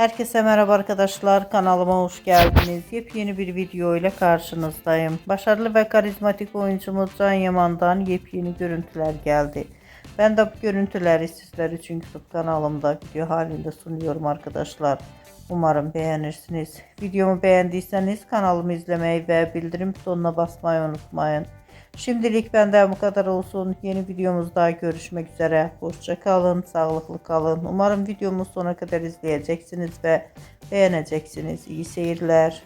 Herkese merhaba arkadaşlar, kanalıma hoş geldiniz. Yepyeni bir video ile karşınızdayım. Başarılı ve karizmatik oyuncumuz Can Yaman'dan yepyeni görüntüler geldi. Ben de bu görüntüleri sizler için YouTube kanalımda video halinde sunuyorum arkadaşlar. Umarım beğenirsiniz. Videomu beğendiyseniz kanalımı izlemeyi ve bildirim butonuna basmayı unutmayın. Şimdilik benden bu kadar olsun. Yeni videomuzda görüşmek üzere. Hoşça kalın, sağlıklı kalın. Umarım videomu sona kadar izleyeceksiniz ve beğeneceksiniz. İyi seyirler.